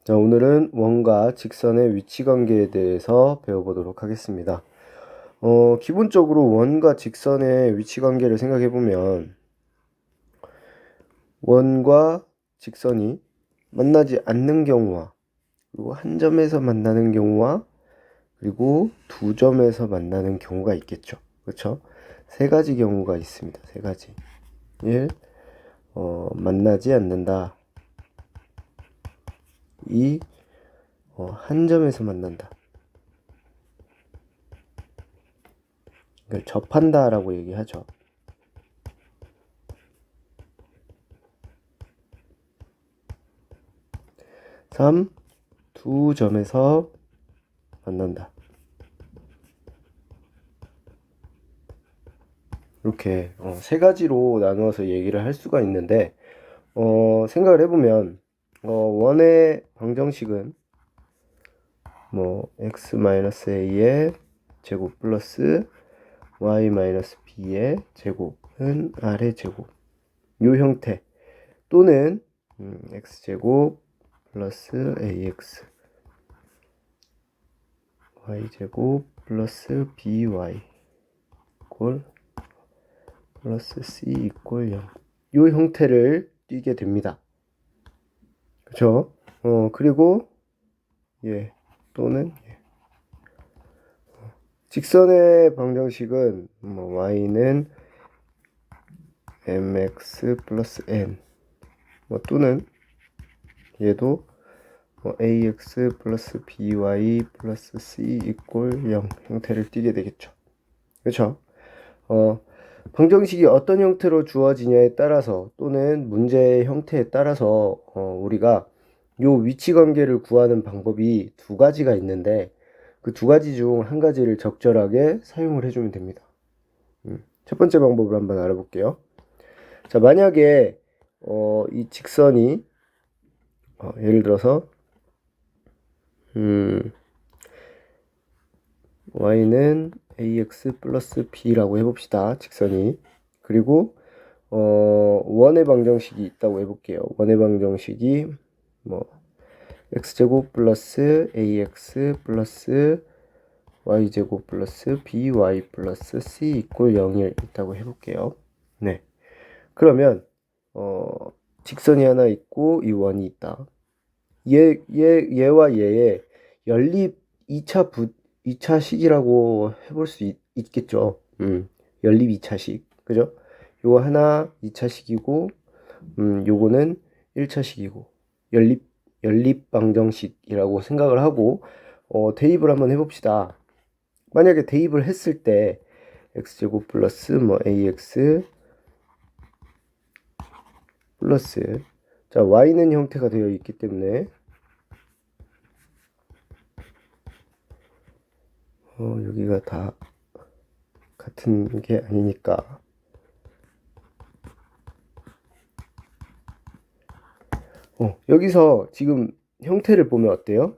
자, 오늘은 원과 직선의 위치 관계에 대해서 배워보도록 하겠습니다. 기본적으로 원과 직선의 위치 관계를 생각해 보면 원과 직선이 만나지 않는 경우와 그리고 한 점에서 만나는 경우와 그리고 두 점에서 만나는 경우가 있겠죠. 그렇죠? 세 가지 경우가 있습니다. 세 가지. 1. 만나지 않는다. 2. 한 점에서 만난다. 이걸 접한다라고 얘기하죠. 3. 두 점에서 만난다. 이렇게 세 가지로 나누어서 얘기를 할 수가 있는데 생각을 해보면 원의 방정식은 뭐 x-a의 제곱 플러스 y-b의 제곱은 r의 제곱 요 형태 또는 x제곱 플러스 ax y제곱 플러스 by 이꼴 플러스 c 이꼴 0 요 형태를 띄게 됩니다. 그쵸? 그리고 또는 직선의 방정식은 y는 mx 플러스 n 또는 얘도 ax 플러스 by 플러스 c 이꼴 0 형태를 띠게 되겠죠. 그렇죠? 방정식이 어떤 형태로 주어지냐에 따라서 또는 문제의 형태에 따라서 우리가 요 위치 관계를 구하는 방법이 두 가지가 있는데 그 두 가지 중 한 가지를 적절하게 사용을 해주면 됩니다. 첫 번째 방법을 한번 알아볼게요. 자, 만약에 이 직선이 예를 들어서 y는 ax 플러스 b라고 해봅시다. 직선이. 그리고 원의 방정식이 있다고 해볼게요. 원의 방정식이 x제곱 플러스 ax 플러스 y제곱 플러스 by 플러스 c 이꼴 0이 있다고 해볼게요. 네. 그러면 직선이 하나 있고 이 원이 있다. 얘와 얘의 연립 2차식이라고 해볼 수 있겠죠. 연립 2차식. 그죠? 요거 하나 2차식이고, 요거는 1차식이고, 연립 방정식이라고 생각을 하고, 대입을 한번 해봅시다. 만약에 대입을 했을 때, x제곱 플러스 ax 플러스, 자, y는 형태가 되어 있기 때문에, 여기가 다 같은 게 아니니까 여기서 지금 형태를 보면 어때요?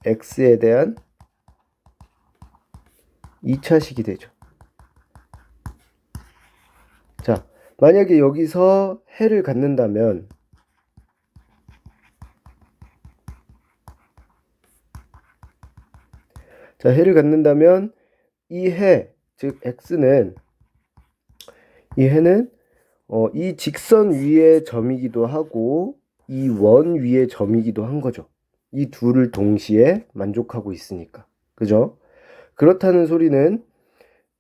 x에 대한 2차식이 되죠. 자, 만약에 여기서 해를 갖는다면 자, 해를 갖는다면 이 해, 즉 x는 이 해는 이 직선 위의 점이기도 하고 이 원 위의 점이기도 한 거죠. 이 둘을 동시에 만족하고 있으니까. 그죠? 그렇다는 소리는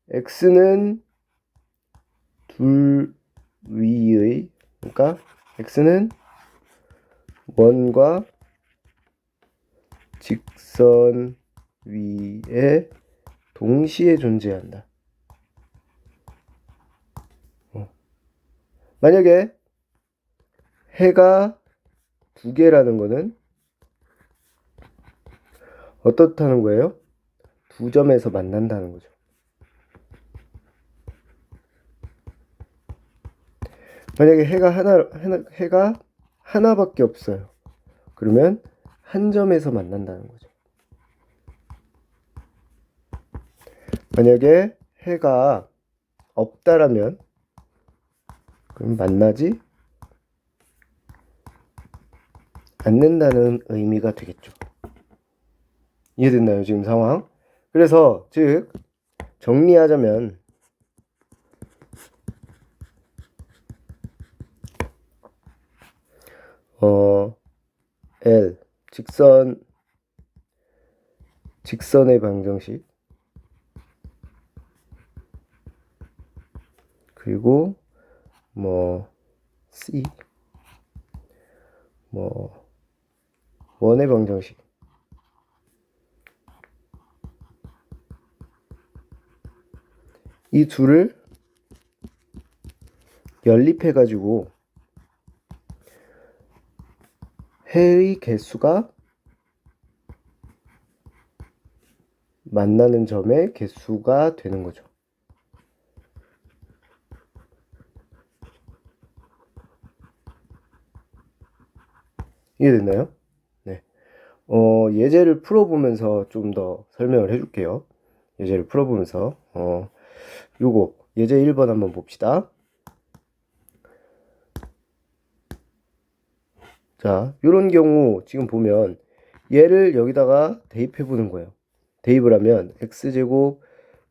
x는 둘 위의 그러니까 x는 원과 직선 위에 동시에 존재한다. 만약에 해가 두 개라는 거는 어떻다는 거예요? 두 점에서 만난다는 거죠. 만약에 해가 하나밖에 없어요. 그러면 한 점에서 만난다는 거죠. 만약에 해가 없다라면 그럼 만나지 않는다는 의미가 되겠죠. 이해됐나요, 지금 상황? 그래서 즉 정리하자면 L 직선의 방정식, 그리고 C 원의 방정식, 이 둘을 연립해 가지고 해의 개수가 만나는 점의 개수가 되는 거죠. 이해됐나요? 네. 예제를 풀어보면서 좀 더 설명을 해줄게요. 예제를 풀어보면서 요거 예제 1번 한번 봅시다. 자, 요런 경우 지금 보면 얘를 여기다가 대입해 보는 거예요. 대입을 하면 x제곱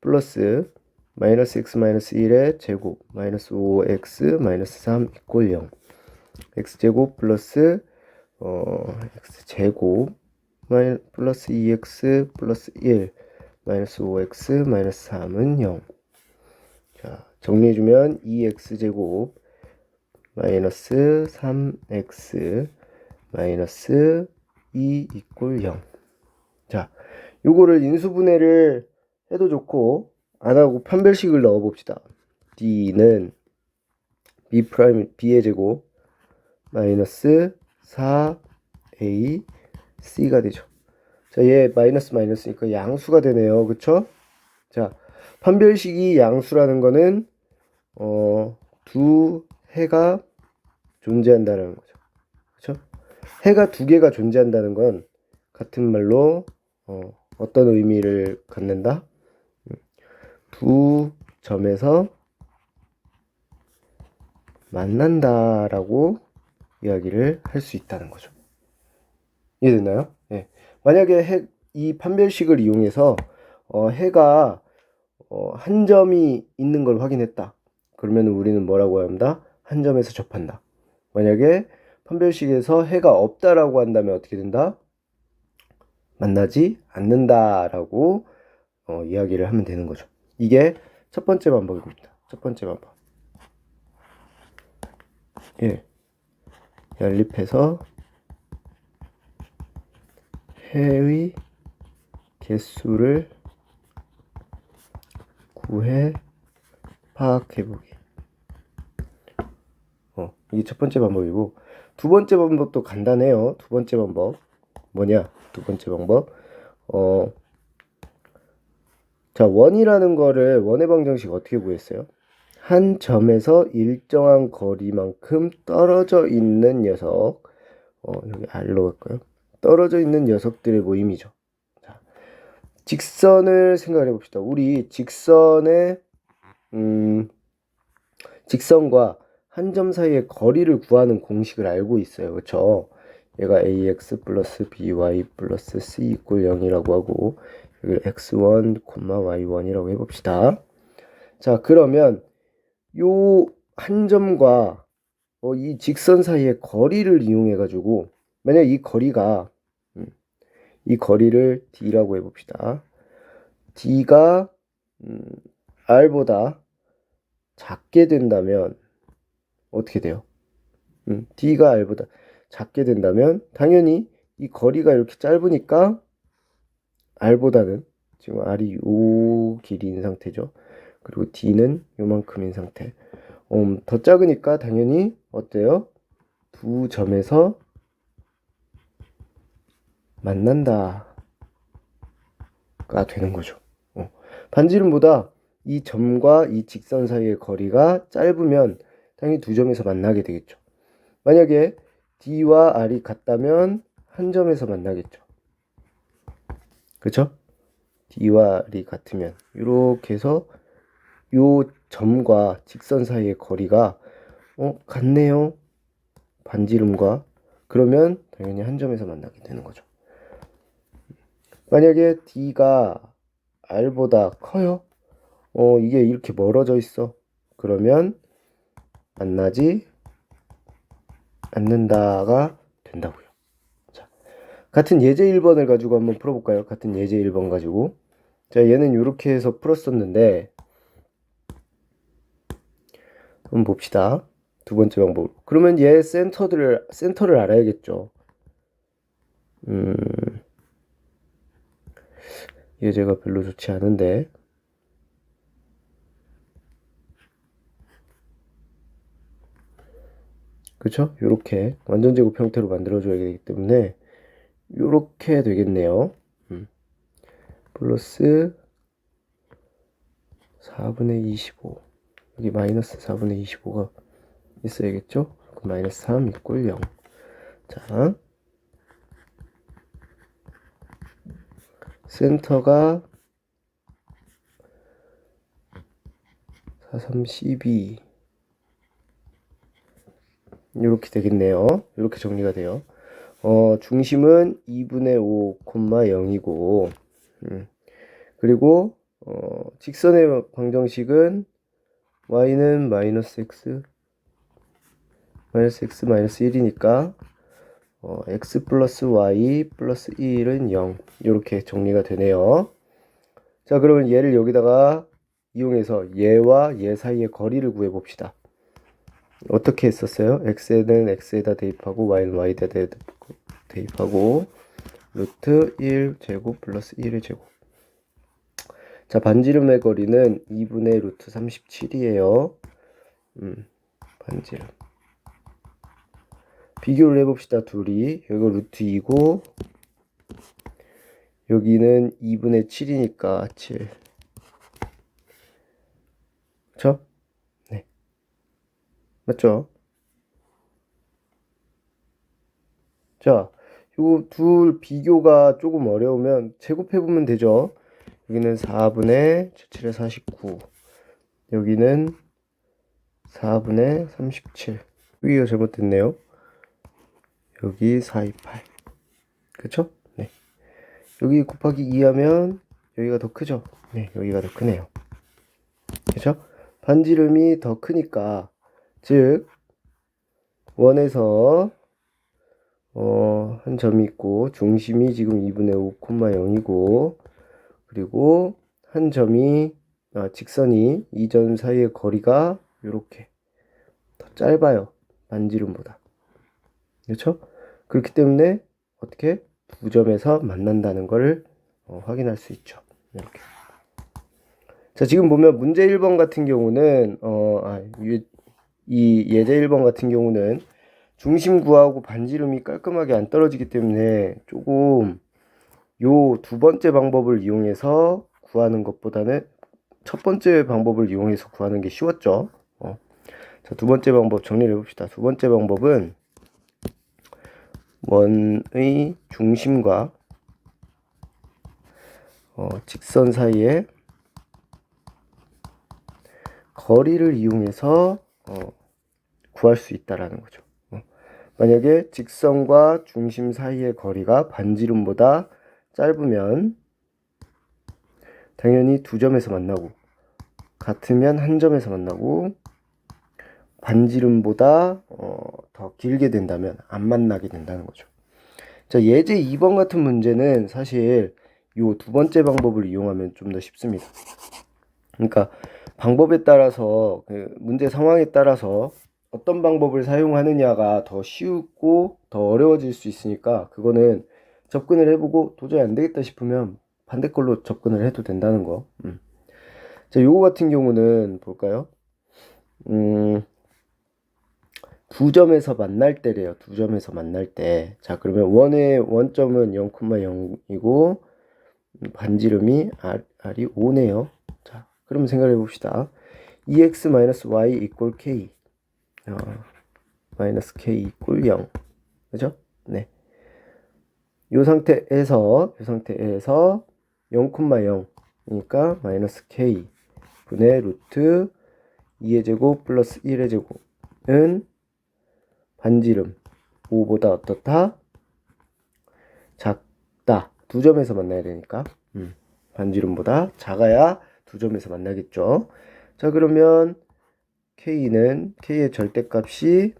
플러스 마이너스 x 마이너스 1의 제곱 마이너스 5x 마이너스 3 이꼴 0, x제곱 플러스 x제곱 플러스 2x 플러스 1 마이너스 5x 마이너스 3은 0. 자, 정리해주면 2x제곱 마이너스 3x 마이너스 2 이꼴 0. 자, 요거를 인수분해를 해도 좋고 안하고 판별식을 넣어봅시다. d는 b의 제곱 마이너스 4a c가 되죠. 자, 얘 마이너스 마이너스니까 양수가 되네요. 그쵸? 자, 판별식이 양수라는 거는 두 해가 존재한다는 거죠. 그쵸? 해가 두 개가 존재한다는 건 같은 말로 어떤 의미를 갖는다? 두 점에서 만난다라고 이야기를 할 수 있다는 거죠. 이해됐나요? 네. 만약에 이 판별식을 이용해서 해가 한 점이 있는 걸 확인했다. 그러면 우리는 뭐라고 합니다? 한 점에서 접한다. 만약에 판별식에서 해가 없다라고 한다면 어떻게 된다? 만나지 않는다라고 이야기를 하면 되는 거죠. 이게 첫 번째 방법입니다. 첫 번째 방법. 예. 연립해서 해의 개수를 구해 파악해보기. 이게 첫 번째 방법이고, 두 번째 방법도 간단해요. 두 번째 방법 뭐냐? 두 번째 방법 자, 원이라는 거를 원의 방정식 어떻게 구했어요? 한 점에서 일정한 거리만큼 떨어져 있는 녀석, 여기 R로 갈까요? 떨어져 있는 녀석들의 모임이죠. 자, 직선을 생각해 봅시다. 우리 직선과 한 점 사이의 거리를 구하는 공식을 알고 있어요. 그쵸? 얘가 ax 플러스 by 플러스 c 이꼴 0이라고 하고 여기를 x1, y1이라고 해봅시다. 자, 그러면 요 한 점과 이 직선 사이의 거리를 이용해 가지고 만약 이 거리가 이 거리를 d라고 해봅시다. d가 r보다 작게 된다면 어떻게 돼요? d가 r보다 작게 된다면 당연히 이 거리가 이렇게 짧으니까 r보다는 지금 r이 요 길이인 상태죠. 그리고 d는 요만큼인 상태. 더 작으니까 당연히 어때요? 두 점에서 만난다가 되는 거죠. 반지름보다 이 점과 이 직선 사이의 거리가 짧으면 당연히 두 점에서 만나게 되겠죠. 만약에 D와 R이 같다면 한 점에서 만나겠죠. 그쵸? D와 R이 같으면 이렇게 해서 요 점과 직선 사이의 거리가 같네요. 반지름과. 그러면 당연히 한 점에서 만나게 되는 거죠. 만약에 D가 R보다 커요? 이게 이렇게 멀어져 있어. 그러면 만나지 않는다가 된다고요. 자, 같은 예제 1번을 가지고 한번 풀어볼까요? 같은 예제 1번 가지고. 자, 얘는 이렇게 해서 풀었었는데 한번 봅시다. 두 번째 방법. 그러면 얘 센터를 알아야겠죠. 예제가 별로 좋지 않은데. 그쵸? 요렇게 완전제곱 형태로 만들어줘야 되기 때문에 요렇게 되겠네요. 플러스 4분의 25. 여기 마이너스 4분의 25가 있어야겠죠? 마이너스 3 이꼴 0. 자, 센터가 4, 3, 12 이렇게 되겠네요. 이렇게 정리가 돼요. 중심은 2분의 5, 0이고 그리고 직선의 방정식은 y는 마이너스 x 마이너스 1이니까 x 플러스 y 플러스 1은 0 이렇게 정리가 되네요. 자, 그러면 얘를 여기다가 이용해서 얘와 얘 사이의 거리를 구해 봅시다. 어떻게 했었어요? x는 x에다 대입하고 y는 y에다 대입하고 루트 1제곱 플러스 1의 제곱. 자, 반지름의 거리는 2분의 루트 37이에요. 반지름. 비교를 해봅시다. 둘이. 여기가 루트 2고 여기는 2분의 7이니까 7. 그쵸? 네. 맞죠? 자, 요 둘 비교가 조금 어려우면 제곱해보면 되죠. 여기는 4분의 7에 49. 여기는 4분의 37. 여기가 잘못됐네요. 여기 428. 그쵸? 네. 여기 곱하기 2 하면 여기가 더 크죠? 네, 여기가 더 크네요. 그쵸? 반지름이 더 크니까, 즉, 원에서, 한 점이 있고, 중심이 지금 2분의 5, 0이고, 그리고 한 점이, 직선이 이 점 사이의 거리가 이렇게 더 짧아요. 반지름보다. 그렇죠? 그렇기 때문에 어떻게 두 점에서 만난다는 걸 확인할 수 있죠. 이렇게. 자, 지금 보면 문제 1번 같은 경우는 이 예제 1번 같은 경우는 중심 구하고 반지름이 깔끔하게 안 떨어지기 때문에 조금 요 두 번째 방법을 이용해서 구하는 것보다는 첫 번째 방법을 이용해서 구하는 게 쉬웠죠. 자, 두 번째 방법 정리를 해봅시다. 두 번째 방법은 원의 중심과 직선 사이에 거리를 이용해서 구할 수 있다라는 거죠. 만약에 직선과 중심 사이의 거리가 반지름보다 짧으면 당연히 두 점에서 만나고 같으면 한 점에서 만나고 반지름보다 더 길게 된다면 안 만나게 된다는 거죠. 자, 예제 2번 같은 문제는 사실 요 두 번째 방법을 이용하면 좀 더 쉽습니다. 그러니까 방법에 따라서 문제 상황에 따라서 어떤 방법을 사용하느냐가 더 쉽고 더 어려워질 수 있으니까 그거는 접근을 해보고 도저히 안 되겠다 싶으면 반대 걸로 접근을 해도 된다는 거. 자, 요거 같은 경우는 볼까요? 두 점에서 만날 때래요. 두 점에서 만날 때. 자, 그러면 원의 원점은 0,0이고 반지름이 R이 5네요. 자, 그럼 생각해 봅시다. 2x-y 이꼴 k. 마이너스 k 이꼴 0. 그죠? 네. 요 상태에서 0,0이니까 마이너스 k 분의 루트 2의 제곱 플러스 1의 제곱은 반지름 5보다 어떻다? 두 점에서 만나야 되니까. 반지름보다 작아야 두 점에서 만나겠죠. 자, 그러면 K의 절대값이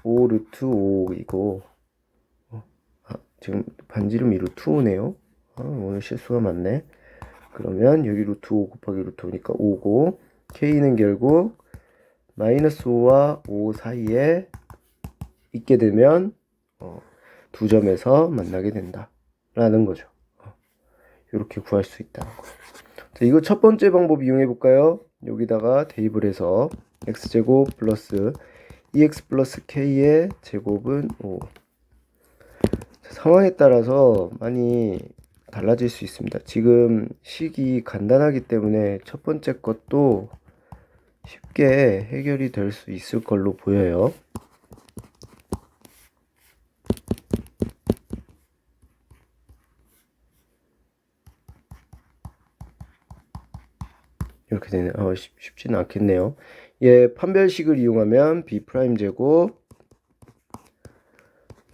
5 루트 5이고, 지금 반지름이 루트 5네요. 오늘 실수가 많네. 그러면 여기 루트 5 곱하기 루트 5니까 5고, K는 결국 마이너스 5와 5 사이에 있게 되면 두 점에서 만나게 된다 라는 거죠. 이렇게 구할 수 있다는 거. 자, 이거 첫 번째 방법 이용해 볼까요? 여기다가 대입을 해서 x제곱 플러스 2x 플러스 k의 제곱은 5. 자, 상황에 따라서 많이 달라질 수 있습니다. 지금 식이 간단하기 때문에 첫 번째 것도 쉽게 해결이 될 수 있을 걸로 보여요. 이렇게 되네. 쉽지는 않겠네요. 예, 판별식을 이용하면 b 프라임 제곱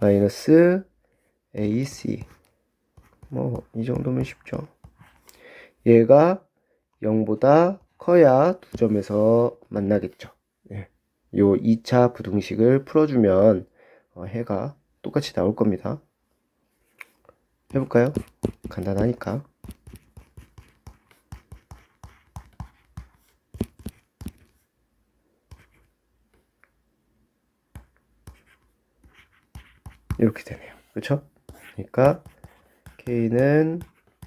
마이너스 ac 뭐 이 정도면 쉽죠. 얘가 0보다 커야 두 점에서 만나겠죠. 예. 요 2차 부등식을 풀어주면 해가 똑같이 나올 겁니다. 해볼까요? 간단하니까. 이렇게 되네요. 그렇죠? 그러니까 K는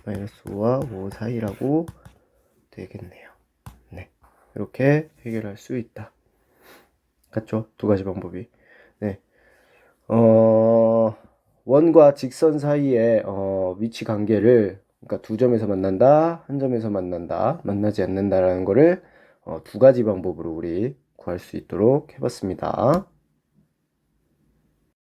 마이너스 5와 5 사이라고 되겠네요. 네. 이렇게 해결할 수 있다. 같죠? 두 가지 방법이. 네. 원과 직선 사이의 위치 관계를, 그러니까 두 점에서 만난다, 한 점에서 만난다, 만나지 않는다라는 거를 두 가지 방법으로 우리 구할 수 있도록 해봤습니다.